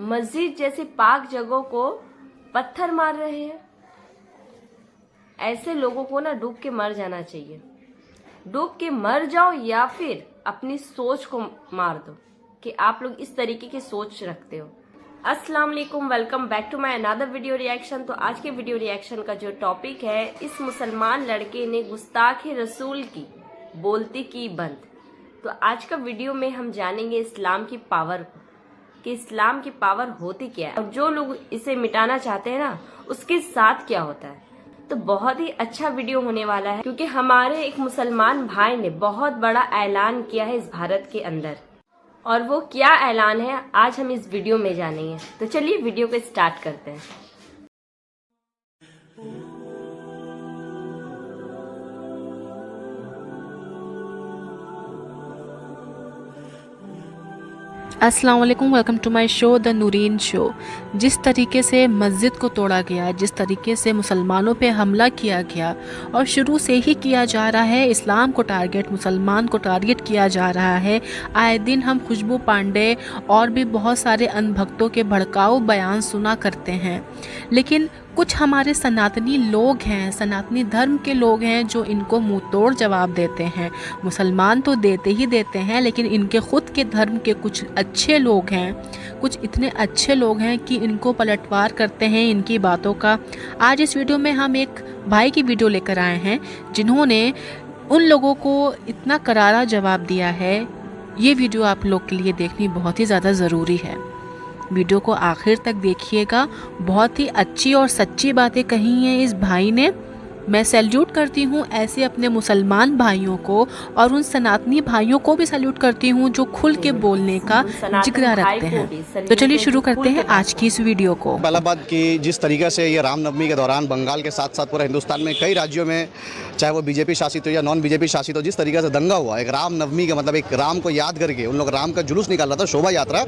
मस्जिद जैसी पाक जगहों को पत्थर मार रहे हैं। ऐसे लोगों को ना डूब के मर जाना चाहिए। डूब के मर जाओ या फिर अपनी सोच को मार दो कि आप लोग इस तरीके की सोच रखते हो। अस्सलाम वालेकुम, welcome back to my another video reaction. तो आज के वीडियो रिएक्शन का जो टॉपिक है, इस मुसलमान लड़के ने गुस्ताखी रसूल की बोलती की बंद। तो आज का वीडियो में हम जानेंगे इस्लाम की पावर को, कि इस्लाम की पावर होती क्या है और जो लोग इसे मिटाना चाहते हैं ना, उसके साथ क्या होता है। तो बहुत ही अच्छा वीडियो होने वाला है, क्योंकि हमारे एक मुसलमान भाई ने बहुत बड़ा ऐलान किया है इस भारत के अंदर। और वो क्या ऐलान है आज हम इस वीडियो में जानेंगे। तो चलिए वीडियो को स्टार्ट करते हैं। अस्सलाम वालेकुम, welcome to my show the Noreen show. जिस तरीके से मस्जिद को तोड़ा गया, जिस तरीके से मुसलमानों पे हमला किया गया और शुरू से ही किया जा रहा है, इस्लाम को टारगेट, मुसलमान को टारगेट किया जा रहा है। आए दिन हम खुशबू पांडे और भी बहुत सारे अनभक्तों के भड़काऊ बयान सुना करते हैं, लेकिन कुछ हमारे सनातनी लोग हैं, सनातनी धर्म के लोग हैं जो इनको मुंह तोड़ जवाब देते हैं। मुसलमान तो देते ही देते हैं, लेकिन इनके खुद के धर्म के कुछ अच्छे लोग हैं, कुछ इतने अच्छे लोग हैं कि इनको पलटवार करते हैं इनकी बातों का। आज इस वीडियो में हम एक भाई की वीडियो लेकर आए हैं जिन्होंने उन लोगों को इतना करारा जवाब दिया है। ये वीडियो आप लोग के लिए देखनी बहुत ही ज़्यादा ज़रूरी है। वीडियो को आखिर तक देखिएगा। बहुत ही अच्छी और सच्ची बातें कही हैं इस भाई ने। मैं सैल्यूट करती हूँ ऐसे अपने मुसलमान भाइयों को, और उन सनातनी भाइयों को भी सैल्यूट करती हूँ जो खुल के बोलने का जिगरा रखते हैं। तो चलिए शुरू करते हैं आज की इस वीडियो को। पहला बात कि जिस तरीके से ये रामनवमी के दौरान बंगाल के साथ साथ पूरा हिंदुस्तान में कई राज्यों में, चाहे वो बीजेपी शासित हो या नॉन बीजेपी शासित हो, जिस तरीके से दंगा हुआ, एक रामनवमी का मतलब एक राम को याद करके उन लोग राम का जुलूस निकाल रहा था, शोभा यात्रा,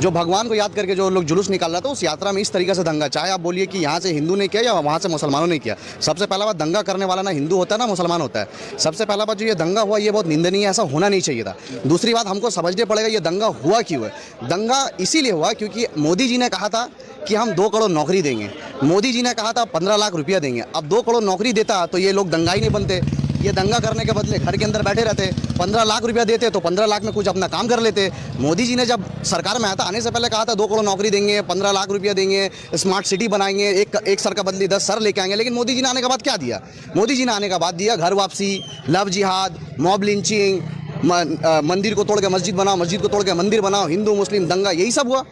जो भगवान को याद करके जो लोग जुलूस निकाल रहा था, उस यात्रा में इस तरीके से दंगा, चाहे आप बोलिए कि यहाँ से हिंदू ने किया या वहाँ से मुसलमानों ने किया। सबसे पहला बात, दंगा करने वाला ना हिंदू होता है ना मुसलमान होता है। सबसे पहला बात, जो ये दंगा हुआ ये बहुत निंदनीय है, ऐसा होना नहीं चाहिए था। दूसरी बात, हमको समझने पड़ेगा ये दंगा हुआ क्यों है। दंगा इसीलिए हुआ क्योंकि मोदी जी ने कहा था कि हम 2 करोड़ नौकरी देंगे। मोदी जी ने कहा था 15 लाख रुपया देंगे। अब 2 करोड़ नौकरी देता तो ये लोग दंगा ही नहीं बनते। ये दंगा करने के बदले घर के अंदर बैठे रहते। 15 लाख रुपया देते तो 15 लाख में कुछ अपना काम कर लेते। मोदी जी ने जब सरकार में आया था, आने से पहले कहा था 2 करोड़ नौकरी देंगे, 15 लाख रुपया देंगे, स्मार्ट सिटी बनाएंगे, एक सर का बदले 10 सर लेके आएंगे। लेकिन मोदी जी ने आने के बाद क्या दिया? मोदी जी ने आने के बाद दिया घर वापसी, लव जिहाद, मॉब लिंचिंग, मंदिर को तोड़ के मस्जिद बनाओ, मस्जिद को तोड़ के मंदिर बनाओ, हिंदू मुस्लिम दंगा, यही सब हुआ।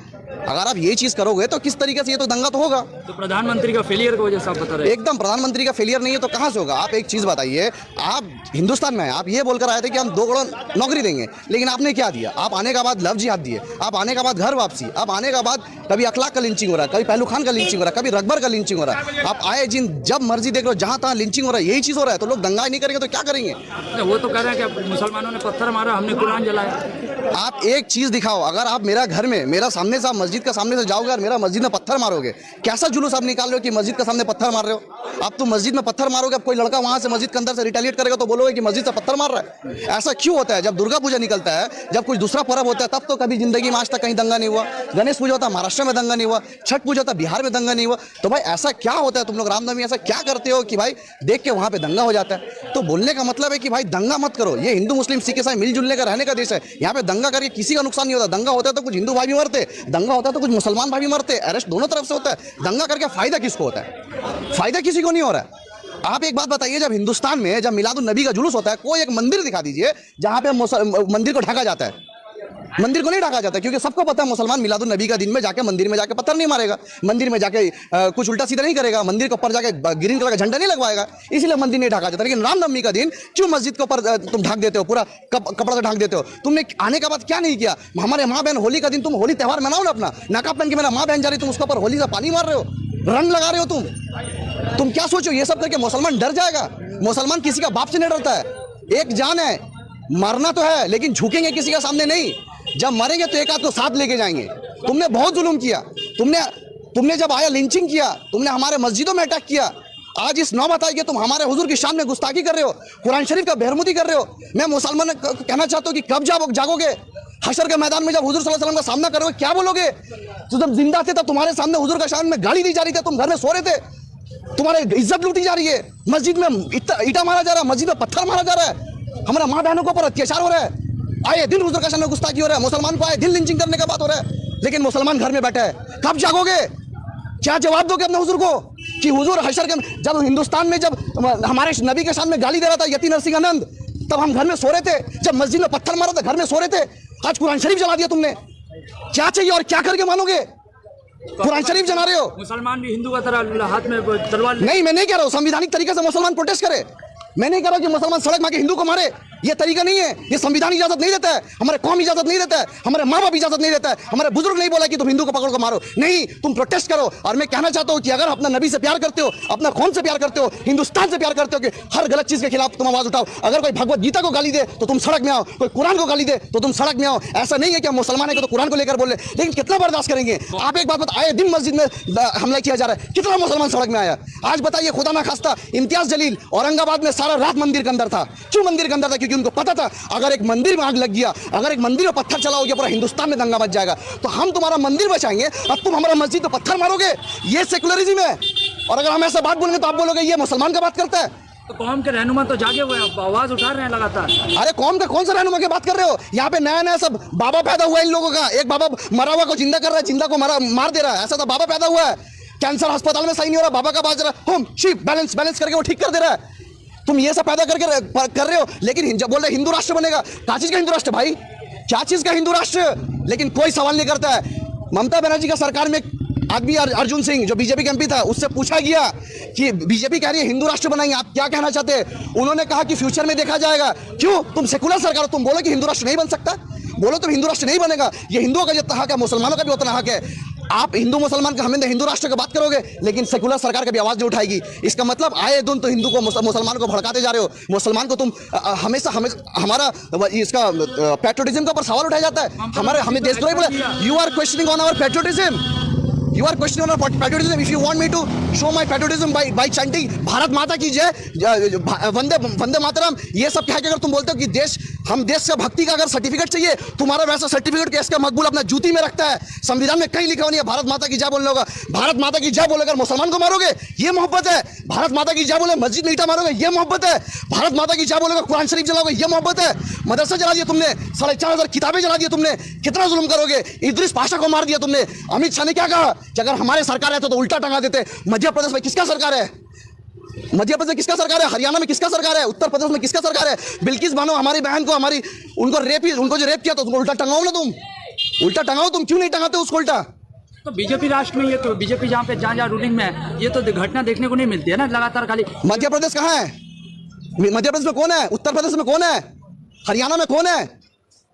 अगर आप ये चीज़ करोगे तो किस तरीके से, ये तो दंगा तो होगा। तो प्रधानमंत्री का फेलियर की वजह से आप बता रहे हैं? एकदम प्रधानमंत्री का फेलियर नहीं है तो कहाँ से होगा? आप एक चीज़ बताइए, आप हिंदुस्तान में आप ये बोलकर आए थे कि हम 2 करोड़ नौकरी देंगे, लेकिन आपने क्या दिया? आप आने के बाद लव जिहाद दिए, आप आने के बाद घर वापसी, आप आने के बाद कभी अखलाक का लिंचिंग हो रहा है, कभी पहलू खान का लिंचिंग हो रहा है, कभी रकबर का लिंचिंग हो रहा है। आप आए जब मर्जी देख लो, जहाँ तहाँ लिंचिंग हो रहा है, यही चीज़ हो रहा है। तो लोग दंगा नहीं करेंगे तो क्या करेंगे? वो तो कह रहे हैं कि मुसलमानों ने पत्थर मारा, हमने कुरान जलाया। आप एक चीज़ दिखाओ, अगर आप मेरा घर में, मेरा सामने से, आप मस्जिद का सामने से जाओगे और मेरा मस्जिद में पत्थर मारोगे, कैसा जुलूस आप निकाल रहे हो कि मस्जिद के सामने पत्थर मार रहे हो? आप तो मस्जिद में पत्थर मारोगे, अब कोई लड़का वहां से मस्जिद के अंदर से रिटेलिएट करेगा तो बोलोगे कि मस्जिद से पत्थर मार रहा है। ऐसा क्यों होता है? जब दुर्गा पूजा निकलता है, जब कुछ दूसरा पर्व होता है, तब तो कभी जिंदगी में आज तक कहीं दंगा नहीं हुआ। गणेश पूजा होता है महाराष्ट्र में, दंगा नहीं हुआ। छठ पूजा होता है बिहार में, दंगा नहीं हुआ। तो भाई ऐसा क्या होता है? तुम लोग रामनवमी ऐसा क्या करते हो कि भाई देख के वहां पे दंगा हो जाता है? तो बोलने का मतलब है कि भाई दंगा मत करो। ये हिंदू मुस्लिम सिख ईसाई मिलजुलने का, रहने का देश है। यहाँ पे दंगा करके किसी का नुकसान नहीं होता। दंगा होता है तो कुछ हिंदू भाई भी मरते, दंगा होता है तो कुछ मुसलमान भाई भी मरते, अरेस्ट दोनों तरफ से होता है। दंगा करके फायदा किसको होता है? फायदा किसी को नहीं हो रहा है। आप एक बात बताइए, जब हिंदुस्तान में जब मिलादुन नबी का जुलूस होता है, कोई एक मंदिर दिखा दीजिए जहां पे मंदिर को ढका जाता है। मंदिर को नहीं ढका जाता क्योंकि सबको पता है मुसलमान मिलादुन नबी का दिन में जाके मंदिर में जाके पत्थर नहीं मारेगा, मंदिर में जाके कुछ उल्टा सीधा नहीं करेगा, मंदिर के ऊपर जाके ग्रीन कलर का झंडा नहीं लगवाएगा, इसलिए मंदिर नहीं ढका जाता। लेकिन रामनवमी का दिन क्यों मस्जिद के ऊपर तुम ढक देते हो, पूरा कपड़ा से ढक देते हो? तुमने आने के बाद क्या नहीं किया? हमारे माँ बहन होली का दिन, तुम होली त्यौहार मनाओ ना अपना, नकाब पहन के मेरा माँ बहन जा रही, तुम उसके ऊपर होली से पानी मार रहे हो, रंग लगा रहे हो। तुम क्या सोचो? ये सब करके मुसलमान डर जाएगा? मुसलमान किसी का बाप से नहीं डरता है। एक जान है, मरना तो है लेकिन झुकेंगे किसी का सामने नहीं। जब मरेंगे तो एक आध को साथ लेके जाएंगे। तुमने बहुत जुल्म किया। तुमने जब आया लिंचिंग किया, तुमने हमारे मस्जिदों में अटैक किया, आज इस नौबत आई कि तुम हमारे हुजूर की शान में गुस्ताखी कर रहे हो, कुरान शरीफ का बेहरमुदी कर रहे हो। मैं मुसलमान कहना चाहता हूँ कि कब जागोगे? हशर के मैदान में जब हुजूर सल्लल्लाहु अलैहि वसल्लम का सामना करोगे क्या बोलोगे? तो जब जिंदा थे तब तुम्हारे सामने हुजूर का शान में गाली दी जा रही थी, तुम घर में सो रहे थे, तुम्हारे इज्जत लूटी जा रही है, मस्जिद में ईटा मारा जा रहा है, मस्जिद में पत्थर मारा जा रहा है, हमारे माँ बहनों के ऊपर अत्याचार हो रहा है, आए दिन हुजूर का शान में गुस्ताखी हो रहा है, मुसलमान को आए दिन लिंचिंग करने का बात हो रहा है, लेकिन मुसलमान घर में बैठा है। कब जागोगे? क्या जवाब दोगे अपने हुजूर को कि हुजूर हशर के जब हिंदुस्तान में जब हमारे नबी के सामने गाली दे रहा था यति नरसिंह आनंद, तब हम घर में सो रहे थे, जब मस्जिद में पत्थर मारा था घर में सो रहे थे, आज कुरान शरीफ जला दिया तुमने। क्या चाहिए और क्या करके मानोगे? कुरान शरीफ जला रहे हो। मुसलमान भी हिंदू का तरह हाथ में तलवार नहीं, मैं नहीं कह रहा हूँ संविधानिक तरीके से मुसलमान प्रोटेस्ट करे, मैं नहीं कह रहा कि मुसलमान सड़क में आके हिंदू को मारे, ये तरीका नहीं है, ये संविधान इजाजत नहीं देता है, हमारे कौम इजाजत नहीं देता है, हमारे माँ बाप इजाजत नहीं देता है, हमारे बुजुर्ग नहीं बोला कि तुम हिंदू को पकड़ को मारो। नहीं, तुम प्रोटेस्ट करो। और मैं कहना चाहता हूँ कि अगर अपना नबी से प्यार करते हो, अपना कौम से प्यार करते हो, हिंदुस्तान से प्यार करते हो, कि हर गलत चीज के खिलाफ तुम आवाज उठाओ। अगर कोई भगवत गीता को गाली दे तो तुम सड़क में आओ, कोई कुरान को गाली दे तो तुम सड़क में आओ। ऐसा नहीं है कि हम मुसलमान है तो कुरान को लेकर बोले, लेकिन कितना बर्दाश्त करेंगे? आप एक बात बताइए, दिन मस्जिद में हमला किया जा रहा है, कितना मुसलमान सड़क में आया? आज बताइए, खुदा ना खास्ता इम्तियाज जलील औरंगाबाद में सारा रात मंदिर के अंदर था। क्यों मंदिर के अंदर था? क्योंकि उनको पता था अगर एक मंदिर में आग लग गया, अगर एक मंदिर में पत्थर चला हो गया, पूरा हिंदुस्तान में दंगा मच जाएगा। तो हम तुम्हारा मंदिर बचाएंगे, अब तुम हमारा मस्जिद पे पत्थर मारोगे, ये सेकुलरिज्म है। और अगर हम ऐसा बात बोलेंगे तो आप बोलोगे ये मुसलमान का बात करता है। तो कौम के रहनुमा तो जागे हुए हैं, आवाज उठा रहे हैं लगातार। अरे कौम का कौन सा रहनुमा की बात कर रहे हो? यहाँ पे नया नया सब बाबा पैदा हुआ है इन लोगों का। एक बाबा मरा हुआ को जिंदा कर रहा है, जिंदा को मार दे रहा है, ऐसा तो बाबा पैदा हुआ है। कैंसर अस्पताल में सही नहीं हो रहा, बाबा का बाज रहा है, शिप बैलेंस करके वो ठीक कर दे रहा है। तुम ये सब पैदा करके कर रहे हो, लेकिन जब बोल रहे हिंदू राष्ट्र बनेगा, क्या चीज का हिंदू राष्ट्र भाई? क्या चीज का हिंदू राष्ट्र? लेकिन कोई सवाल नहीं करता है। ममता बनर्जी का सरकार में आदमी अर्जुन सिंह जो बीजेपी के एमपी था, उससे पूछा गया कि बीजेपी कह रही है हिंदू राष्ट्र बनाएंगे, आप क्या कहना चाहते हैं? उन्होंने कहा कि फ्यूचर में देखा जाएगा। क्यों? तुम सेकुलर सरकार हो, तुम बोलो कि हिंदू राष्ट्र नहीं बन सकता, बोलो तुम हिंदू राष्ट्र नहीं बनेगा। ये हिंदुओं का जितना हक है मुसलमानों का भी उतना हक है। आप हिंदू मुसलमान का हमें हिंदू राष्ट्र की बात करोगे, लेकिन सेकुलर सरकार कभी आवाज नहीं उठाएगी। इसका मतलब आए दिन तो हिंदू को मुसलमान को भड़काते जा रहे हो। मुसलमान को तुम हमेशा हमारा इसका पैट्रियोटिज्म का ऊपर सवाल उठाया जाता है, हमारे हमें देशद्रोही बोले। You are questioning on our patriotism, You are questioning our patriotism. If you want me to show my patriotism by chanting Bharat माता की जय, वंदे मातरम, ये सब कह के अगर तुम बोलते हो कि हम देश से भक्ति का अगर सर्टिफिकेट चाहिए, तुम्हारा वैसा सर्टिफिकेट केस का मकबूल अपना जूती में रखता है। संविधान में कहीं लिखा नहीं है भारत माता की जय बोलने होगा। भारत माता की जय बोलेकर मुसलमान को मारोगे, ये मोहब्बत है? भारत माता की जय बोले मस्जिद में ईटा मारोगे, ये मोहब्बत है? भारत माता की जय बोलेगा कुरान शरीफ जलाओगे, ये मोहब्बत है? मदरसा जला दिया तुमने, 4,500 किताबें जला दी तुमने, कितना जुल्म करोगे? इद्रिस पाशा को मार दिया तुमने। अमित शाह ने क्या कहा कि अगर हमारे सरकार है तो उल्टा टंगा देते। मध्य प्रदेश में किसका सरकार है? मध्य प्रदेश में किसका सरकार है? हरियाणा में किसका सरकार है? उत्तर प्रदेश में किसका सरकार है? बिल्किस बानो हमारी बहन को उनको जो रेप किया तो उसको उल्टा टंगाओ ना तुम, उल्टा टंगाओ तुम, क्यों नहीं टंगाते उसको उल्टा? तो बीजेपी राष्ट्र में ये तो बीजेपी जहाँ रूलिंग में है, ये तो घटना देखने को नहीं मिलती है ना लगातार। खाली मध्य प्रदेश कहाँ है? मध्य प्रदेश में कौन है? उत्तर प्रदेश में कौन है? हरियाणा में कौन है?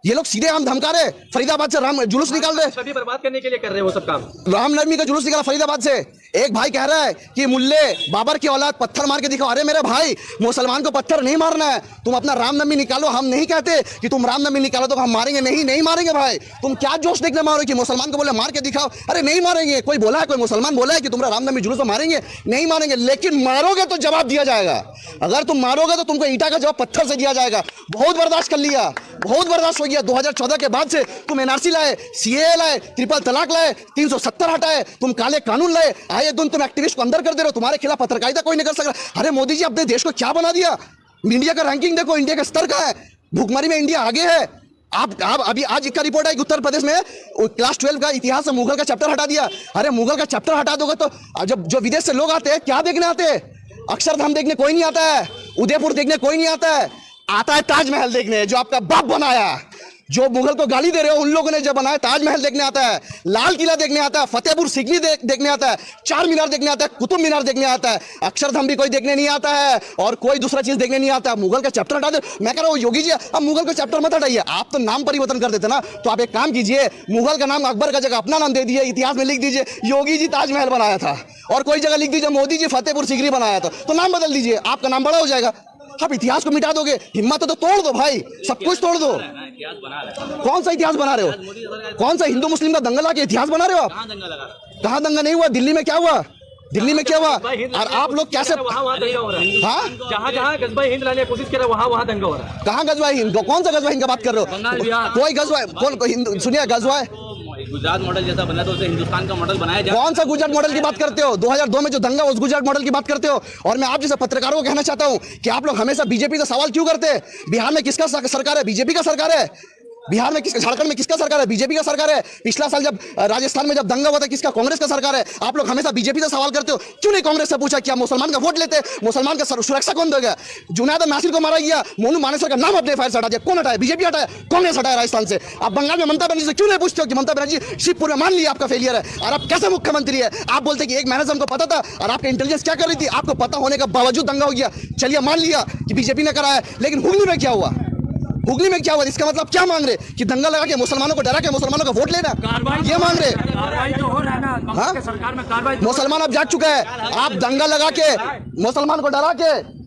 ये लोग सीधे हम धमका रहे, फरीदाबाद से राम जुलूस निकाल रहे, सभी बर्बाद करने के लिए कर रहे हैं वो सब काम। रामनवमी का जुलूस निकाला फरीदाबाद से। एक भाई कह रहा है कि मुल्ले बाबर की औलाद पत्थर मार के दिखाओ। अरे मेरे भाई, मुसलमान को पत्थर नहीं मारना है, तुम अपना रामनवमी निकालो। हम नहीं कहते कि तुम रामनवमी निकालो तो हम मारेंगे, नहीं मारेंगे भाई। तुम क्या जोश देखने मारो कि मुसलमान को बोले मार के दिखाओ? अरे नहीं मारेंगे। कोई बोला है, कोई मुसलमान बोला है कि तुम्हारा रामनवमी जुलूस मारेंगे? नहीं मारेंगे, लेकिन मारोगे तो जवाब दिया जाएगा। अगर तुम मारोगे तो तुमको ईटा का जवाब पत्थर से दिया जाएगा। बहुत बर्दाश्त कर लिया, बहुत बर्दाश्त हो गया। 2014 के बाद से तुम एनआरसी लाए, सीएए लाए, ट्रिपल तलाक लाए, 370 हटाए, तुम काले कानून लाए, आए दिन तुम एक्टिविस्ट को अंदर कर दे रहे हो। तुम्हारे खिलाफ पत्रकारिता कोई नहीं कर सकता। अरे मोदी जी, अपने देश को क्या बना दिया? इंडिया का रैंकिंग देखो, इंडिया का स्तर कहाँ है? भुखमरी में इंडिया आगे है। आप अभी आज एक का रिपोर्ट है कि उत्तर प्रदेश में क्लास 12 का इतिहास से मुगल का चैप्टर हटा दिया। अरे मुगल का चैप्टर हटा दोगे तो जब जो विदेश से लोग आते हैं क्या देखने आते हैं? अक्षरधाम देखने कोई नहीं आता है, उदयपुर देखने कोई नहीं आता है, आता है ताजमहल देखने, जो आपका बाप बनाया। जो मुगल को गाली दे रहे हो उन लोगों ने जब बनाया, ताजमहल देखने आता है, लाल किला देखने आता है, फतेहपुर सीकरी देखने आता है, चार मीनार देखने आता है, कुतुब मीनार देखने आता है, अक्षरधाम भी कोई देखने नहीं आता है, और कोई दूसरा चीज देखने नहीं आता। मुगल का चैप्टर हटा दे। मैं कह रहा हूँ योगी जी, अब मुगल का चैप्टर मत हटाइए, आप तो नाम परिवर्तन कर देते ना। तो आप एक काम कीजिए, मुगल का नाम अकबर का जगह अपना नाम दे दिए, इतिहास में लिख दीजिए योगी जी ताजमहल बनाया था, और कोई जगह लिख दीजिए मोदी जी फतेहपुर सीकरी बनाया था। तो नाम बदल दीजिए, आपका नाम बड़ा हो जाएगा। आप इतिहास को मिटा दोगे, हिम्मत तो तोड़ दो भाई, सब कुछ तोड़ दो। कौन सा इतिहास बना रहे हो? कौन सा हिंदू मुस्लिम का दंगल आके इतिहास बना रहे हो आप? कहाँ दंगा नहीं हुआ? दिल्ली में क्या हुआ? दिल्ली में क्या हुआ? और आप लोग कैसे वहाँ दंगा हो रहा है। हाँ, जहाँ जहाँ गजबा हिंद लाने की कोशिश कर रहे हैं वहाँ दंगा हो रहा है। कहाँ गजवा हिंद? कौन सा गजवा हिंद का बात कर रहे हो? कोई गजवा कौन? सुनिए, गजवा है गुजरात मॉडल जैसा बना तो उसे हिंदुस्तान का मॉडल बनाया जाए। कौन सा गुजरात मॉडल की बात करते हो? 2002 में जो दंगा उस गुजरात मॉडल की बात करते हो? और मैं आप जैसे पत्रकारों को कहना चाहता हूं कि आप लोग हमेशा बीजेपी से सवाल क्यों करते हैं? बिहार में किसका सरकार है? बीजेपी का सरकार है। बिहार में झारखंड में किसका सरकार है? बीजेपी का सरकार है। पिछला साल जब राजस्थान में जब दंगा हुआ था, किसका? कांग्रेस का सरकार है। आप लोग हमेशा बीजेपी से सवाल करते हो, क्यों नहीं कांग्रेस से पूछा कि आप मुसलमान का वोट लेते? मुसलमान का सुरक्षा कौन देगा? जुनैद नासिर को मारा गया, मोनू मानेसर का नाम अपने फाइल से हटा दिया, कौन हटाया? बीजेपी हटाया, कांग्रेस हटाया राजस्थान से। आप बंगाल में ममता बनर्जी से क्यों नहीं पूछते हो कि ममता बनर्जी शिवपुर में मान लिया आपका फेलियर है और आप कैसे मुख्यमंत्री है? आप बोलते कि एक महीने से हमको पता था और आपका इंटेलिजेंस क्या कर रही थी? आपको पता होने के बावजूद दंगा हो गया, चलिए मान लिया कि बीजेपी ने कराया, लेकिन हुगली में क्या हुआ? हुगली में क्या हुआ? इसका मतलब क्या मांग रहे? कि दंगा लगा के मुसलमानों को डरा के मुसलमानों का वोट लेना, ये मांग रहे? कार्रवाई तो हो रहा है ना, कांग्रेस की सरकार में कार्रवाई। मुसलमान अब जाग चुका है। आप दंगा लगा के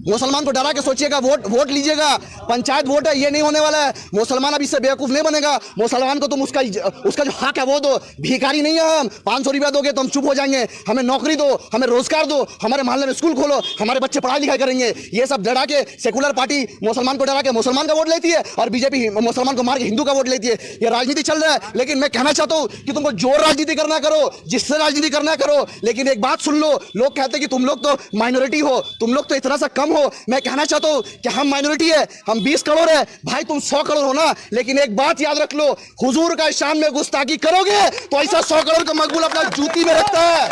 मुसलमान को डरा के सोचिएगा वोट लीजिएगा। पंचायत वोट है, ये नहीं होने वाला है। मुसलमान अब इससे बेवकूफ नहीं बनेगा। मुसलमान को तुम उसका जो हक है वो दो। भिखारी नहीं है हम। 500 रुपया दोगे तो हम चुप हो जाएंगे। हमें नौकरी दो, हमें रोजगार दो, हमारे मोहल्ले में स्कूल खोलो, हमारे बच्चे पढ़ाई लिखाई करेंगे। ये सब डरा के सेकुलर पार्टी मुसलमान को डरा के मुसलमान का वोट लेती है और बीजेपी मुसलमान को मार के हिंदू का वोट लेती है। ये राजनीति चल रहा है। लेकिन मैं कहना चाहता हूँ कि तुमको जोर राजनीति करना करो, जिससे राजनीति करना करो, लेकिन एक बात सुन लो, लोग कहते हैं कि तुम लोग तो माइनॉरिटी हो, तुम लोग तो इतना सा कम हो। मैं कहना चाहता हूं कि हम माइनॉरिटी है, हम 20 करोड़ है, भाई तुम 100 करोड़ हो ना। लेकिन एक बात याद रख लो, हुजूर का शान में गुस्ताखी करोगे तो ऐसा 100 करोड़ का मकबूल अपना जूती में रखता है।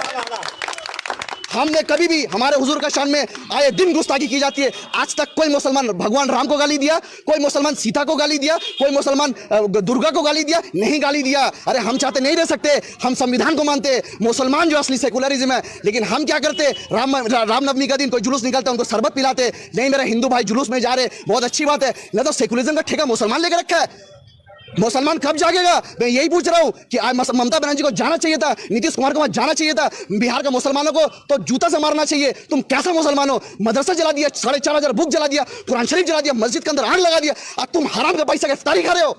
हमने कभी भी हमारे हुजूर का शान में आए दिन गुस्ताखी की जाती है। आज तक कोई मुसलमान भगवान राम को गाली दिया? कोई मुसलमान सीता को गाली दिया? कोई मुसलमान दुर्गा को गाली दिया? नहीं गाली दिया। अरे हम चाहते नहीं रह सकते, हम संविधान को मानते। मुसलमान जो असली सेकुलरिज्म है, लेकिन हम क्या करते? रामनवमी का दिन कोई जुलूस निकलता है, उनको शरबत पिलाते। नहीं मेरा हिंदू भाई जुलूस में जा रहे, बहुत अच्छी बात है, नहीं तो सेकुलरिज्म का ठेका मुसलमान लेकर रखा है। मुसलमान कब जागेगा? मैं यही पूछ रहा हूं कि आज ममता बनर्जी को जाना चाहिए था, नीतीश कुमार को जाना चाहिए था। बिहार के मुसलमानों को तो जूता से मारना चाहिए। तुम कैसा मुसलमान हो? मदरसा जला दिया, 4,500 बुक जला दिया, कुरान शरीफ जला दिया, मस्जिद के अंदर आग लगा दिया, और तुम हराम का पैसा का इफ्तारी खा रहे हो।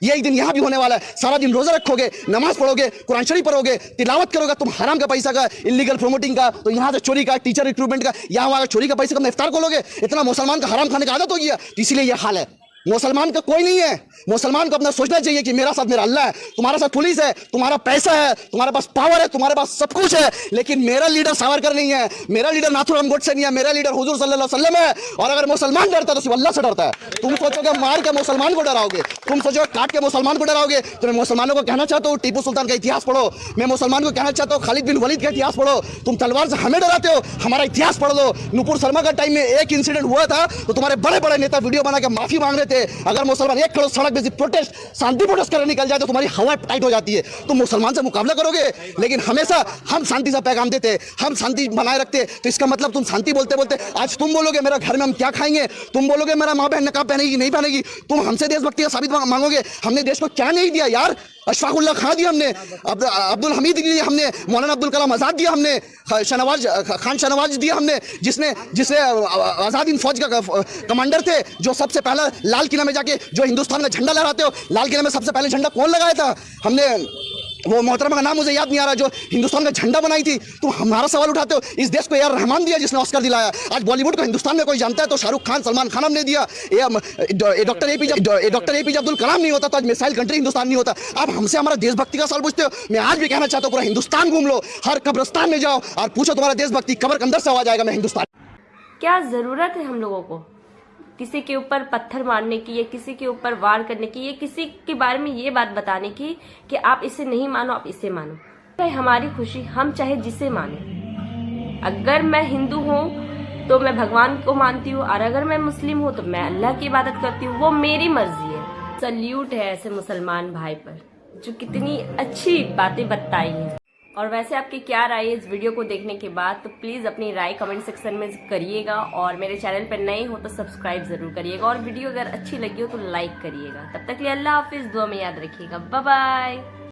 यही दिन यहाँ भी होने वाला है। सारा दिन रोजा रखोगे, नमाज पढ़ोगे, कुरान शरीफ पढ़ोगे, तिलावत करोगे, तुम हराम का पैसा का, इलीगल प्रमोटिंग का, तो यहाँ से चोरी का, टीचर रिक्रूटमेंट का, यहाँ वहाँ चोरी का पैसा का इफ्तार खोलोगे। इतना मुसलमान का हराम खाने का आदत हो गया, तो इसीलिए यह हाल है। मुसलमान का कोई नहीं है। मुसलमान को अपना सोचना चाहिए कि मेरा साथ मेरा अल्लाह है, तुम्हारा साथ पुलिस है, तुम्हारा पैसा है, तुम्हारे पास पावर है, तुम्हारे पास सब कुछ है, लेकिन मेरा लीडर सावरकर नहीं है, मेरा लीडर नाथुराम गोडसे नहीं है, मेरा लीडर हुजूर सल्लल्लाहु अलैहि वसल्लम है। और अगर मुसलमान डरता है तो सिर्फ अल्लाह से डरता है। तुम सोचोगे मार के मुसलमान को डराओगे, तुम सोचोगे काट के मुसलमान को डराओगे। तो मैं मुसलमानों को कहना चाहता हूँ टीपू सुल्तान का इतिहास पढ़ो। मैं मुसलमान को कहना चाहता हूँ खालिद बिन वलीद का इतिहास पढ़ो। तुम तलवार से हमें डराते हो, हमारा इतिहास पढ़ लो। नुपुर शर्मा का टाइम में एक इंसिडेंट हुआ था तो तुम्हारे बड़े बड़े नेता वीडियो बना के माफी मांग रहे थे। अगर मुसलमान 1 करोड़ सड़क पे प्रोटेस्ट, शांति प्रोटेस्ट करने निकल जाए तो तुम्हारी हवा टाइट हो जाती है। तुम मुसलमान से मुकाबला करोगे, लेकिन हमेशा हम शांति से पैगाम देते, हम शांति बनाए रखते। तो इसका मतलब तुम शांति बोलते बोलते आज तुम बोलोगे मेरा घर में हम क्या खाएंगे, तुम बोलोगे मेरा माँ बहन नकाब पहनेगी नहीं पहनेगी, तुम हमसे देशभक्ति का साबित मांगोगे। हमने देश को क्या नहीं दिया यार? अशफाकुल्लाह खां दिया हमने, अब्दुल हमीद दिया हमने, मौलाना अब्दुल कलाम आज़ाद दिया हमने, खान शहनवाज दिया हमने, जिसने आज़ाद हिंद फौज का कमांडर थे, जो सबसे पहला लाल किला में जाके जो हिंदुस्तान का झंडा लहराते हो, लाल किला में सबसे पहले झंडा कौन लगाया था? हमने, वो मोहतरमा का नाम मुझे याद नहीं आ रहा, जो हिंदुस्तान का झंडा बनाई थी। तुम हमारा सवाल उठाते हो। इस देश को यार रहमान दिया जिसने ऑस्कर दिलाया। आज बॉलीवुड को हिंदुस्तान में कोई जानता है तो शाहरुख खान, सलमान खान हमने दिया। डॉक्टर एपीजे अब्दुल कलाम नहीं होता तो आज मिसाइल कंट्री हिंदुस्तान नहीं होता। आप हमसे हमारा देशभक्ति का सवाल पूछते हो। मैं आज भी कहना चाहता हूँ पूरा हिंदुस्तान घूम लो, हर कब्रिस्तान में जाओ और पूछो तुम्हारा देशभक्ति, कब्र के अंदर से आवाज आएगा मैं हिंदुस्तान। क्या जरूरत है हम लोगों को किसी के ऊपर पत्थर मारने की, या किसी के ऊपर वार करने की, या किसी के बारे में ये बात बताने की कि आप इसे नहीं मानो, आप इसे मानो। चाहे हमारी खुशी, हम चाहे जिसे माने। अगर मैं हिंदू हूँ तो मैं भगवान को मानती हूँ, और अगर मैं मुस्लिम हूँ तो मैं अल्लाह की इबादत करती हूँ, वो मेरी मर्जी है। सल्यूट है ऐसे मुसलमान भाई पर जो कितनी अच्छी बातें बताई हैं। और वैसे आपकी क्या राय है इस वीडियो को देखने के बाद? तो प्लीज़ अपनी राय कमेंट सेक्शन में करिएगा, और मेरे चैनल पर नए हो तो सब्सक्राइब जरूर करिएगा, और वीडियो अगर अच्छी लगी हो तो लाइक करिएगा। तब तक के लिए अल्लाह हाफिज़, दुआ में याद रखिएगा। Bye bye.